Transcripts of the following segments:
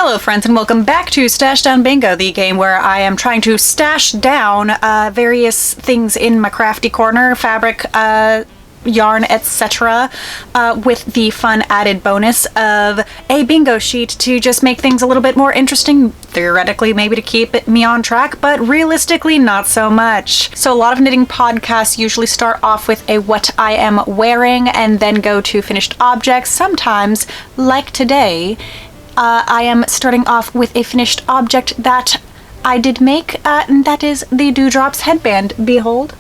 Hello friends and welcome back to Stash Down Bingo, the game where I am trying to stash down various things in my crafty corner, fabric, yarn, etc. With the fun added bonus of a bingo sheet to just make things a little bit more interesting, theoretically maybe to keep me on track, but realistically not so much. So a lot of knitting podcasts usually start off with a what I am wearing and then go to finished objects. Sometimes, like today, I am starting off with a finished object that I did make, and that is the Dewdrops Headband. Behold.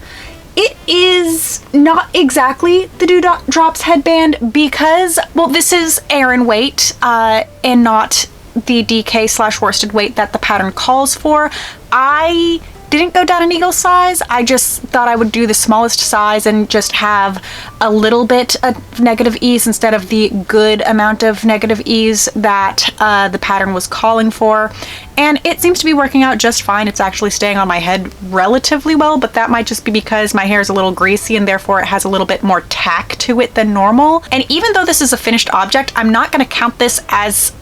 It is not exactly the Dewdrops Headband because, well, this is Aran weight, and not the DK/worsted weight that the pattern calls for. I didn't go down an eagle size. I just thought I would do the smallest size and just have a little bit of negative ease instead of the good amount of negative ease that the pattern was calling for. And it seems to be working out just fine. It's actually staying on my head relatively well, but that might just be because my hair is a little greasy and therefore it has a little bit more tack to it than normal. And even though this is a finished object, I'm not going to count this as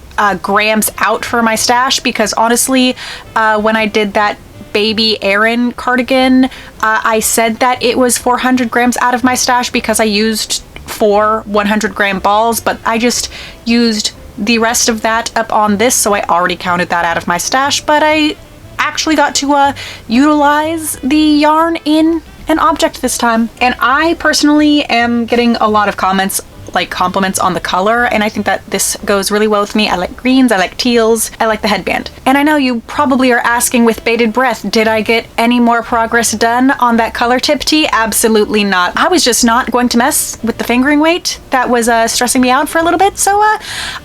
grams out for my stash because honestly, when I did that baby Aran cardigan, I said that it was 400 grams out of my stash because I used 4 100-gram balls, but I just used the rest of that up on this, so I already counted that out of my stash, but I actually got to utilize the yarn in an object this time. And I personally am getting a lot of comments, like compliments on the color, and I think that this goes really well with me. I like greens, I like teals, I like the headband. And I know you probably are asking with bated breath, did I get any more progress done on that color tip tee? Absolutely not. I was just not going to mess with the fingering weight. That was stressing me out for a little bit, so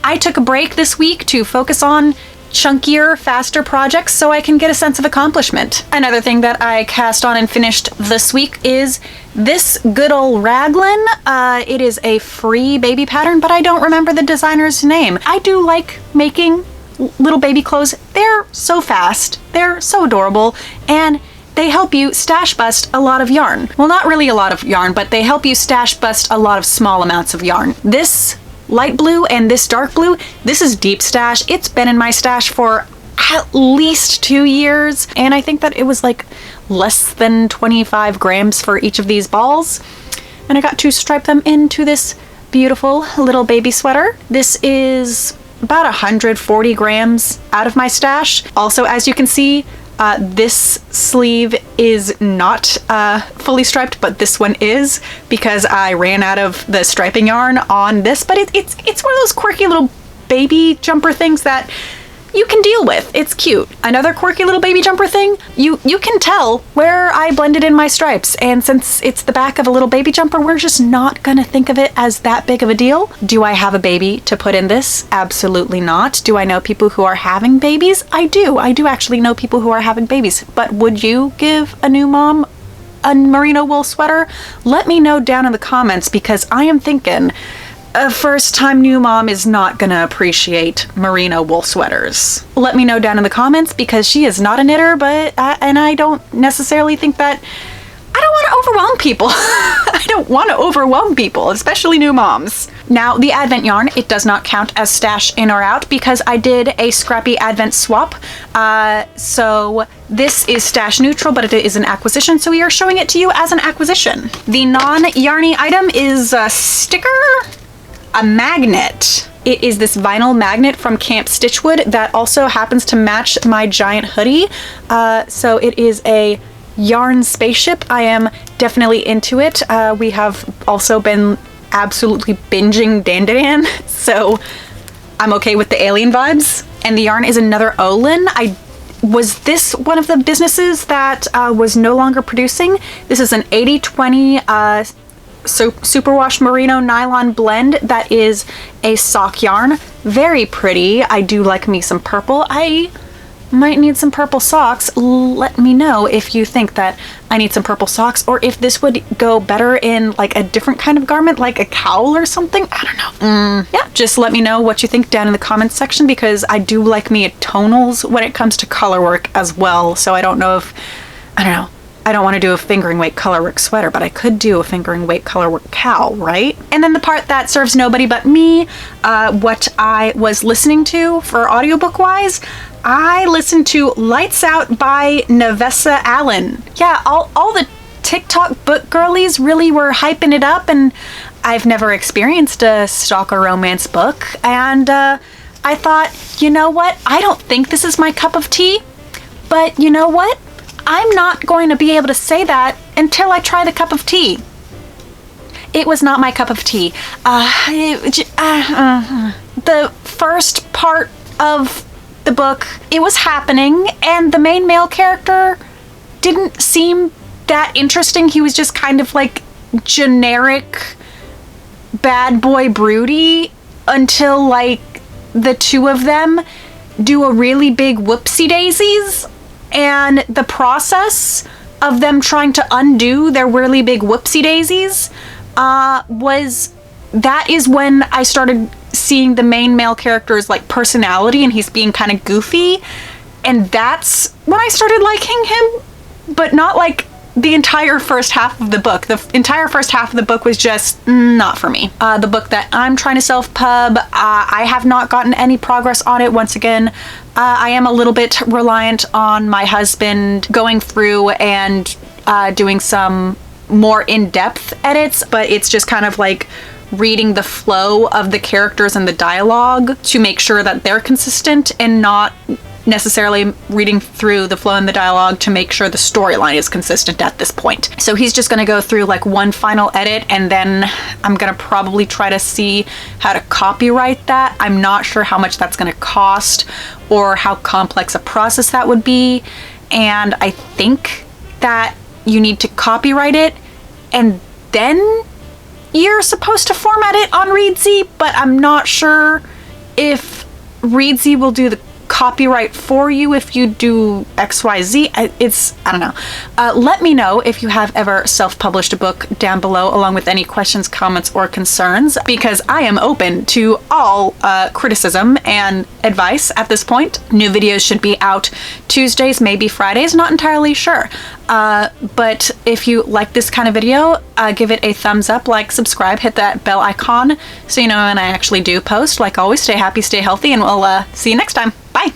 I took a break this week to focus on chunkier, faster projects so I can get a sense of accomplishment. Another thing that I cast on and finished this week is this Good Old Raglan. It is a free baby pattern, but I don't remember the designer's name. I do like making little baby clothes. They're so fast, they're so adorable, and they help you stash bust a lot of yarn. Well, not really a lot of yarn, but they help you stash bust a lot of small amounts of yarn. This light blue and this dark blue, this is deep stash. It's been in my stash for at least 2 years, and I think that it was like less than 25 grams for each of these balls. And I got to stripe them into this beautiful little baby sweater. This is about 140 grams out of my stash. Also, as you can see, this sleeve is not fully striped, but this one is because I ran out of the striping yarn on this. But it's one of those quirky little baby jumper things that you can deal with. It's cute. Another quirky little baby jumper thing, you can tell where I blended in my stripes, and since it's the back of a little baby jumper, we're just not gonna think of it as that big of a deal. Do I have a baby to put in this? Absolutely not. Do I know people who are having babies? I do actually know people who are having babies. But would you give a new mom a merino wool sweater? Let me know down in the comments, because I am thinking a first-time new mom is not gonna appreciate merino wool sweaters. Let me know down in the comments, because she is not a knitter, but and I don't necessarily think that I don't want to overwhelm people. I don't want to overwhelm people, especially new moms. Now, the Advent yarn, it does not count as stash in or out because I did a scrappy Advent swap. So this is stash neutral, but it is an acquisition, so we are showing it to you as an acquisition. The non-yarny item is a sticker, a magnet. It is this vinyl magnet from Camp Stitchwood that also happens to match my giant hoodie. So it is a yarn spaceship. I am definitely into it. We have also been absolutely binging Dandadan, so I'm okay with the alien vibes. And the yarn is another Olin. Was this one of the businesses that was no longer producing? This is an 80/20 superwash merino nylon blend that is a sock yarn. Very pretty. I do like me some purple. I might need some purple socks. Let me know if you think that I need some purple socks, or if this would go better in like a different kind of garment, like a cowl or something. I don't know. Yeah, just let me know what you think down in the comments section, because I do like me tonals when it comes to color work as well. So I don't know if, I don't know, I don't want to do a fingering weight colorwork sweater, but I could do a fingering weight colorwork cowl, right? And then the part that serves nobody but me, what I was listening to for audiobook wise, I listened to Lights Out by Nevessa Allen. Yeah, all the TikTok book girlies really were hyping it up, and I've never experienced a stalker romance book, and I thought, you know what? I don't think this is my cup of tea, but you know what? I'm not going to be able to say that until I try the cup of tea. It was not my cup of tea. The first part of the book, it was happening, and the main male character didn't seem that interesting. He was just kind of like generic bad boy broody until like the two of them do a really big whoopsie daisies, and the process of them trying to undo their really big whoopsie daisies is when I started seeing the main male character's like personality, and he's being kind of goofy, and that's when I started liking him, but not like the entire first half of the book. The entire first half of the book was just not for me. The book that I'm trying to self-pub, I have not gotten any progress on it. Once again, I am a little bit reliant on my husband going through and doing some more in-depth edits, but it's just kind of like reading the flow of the characters and the dialogue to make sure that they're consistent, and not necessarily reading through the flow and the dialogue to make sure the storyline is consistent at this point. So he's just gonna go through like one final edit, and then I'm gonna probably try to see how to copyright that. I'm not sure how much that's gonna cost or how complex a process that would be, and I think that you need to copyright it and then you're supposed to format it on Reedsy, but I'm not sure if Reedsy will do the copyright for you if you do XYZ. I don't know. Let me know if you have ever self-published a book down below, along with any questions, comments, or concerns, because I am open to all criticism and advice at this point. New videos should be out Tuesdays, maybe Fridays, not entirely sure. But if you like this kind of video, give it a thumbs up, like, subscribe, hit that bell icon so you know when I actually do post. Like always, stay happy, stay healthy, and we'll see you next time. Bye!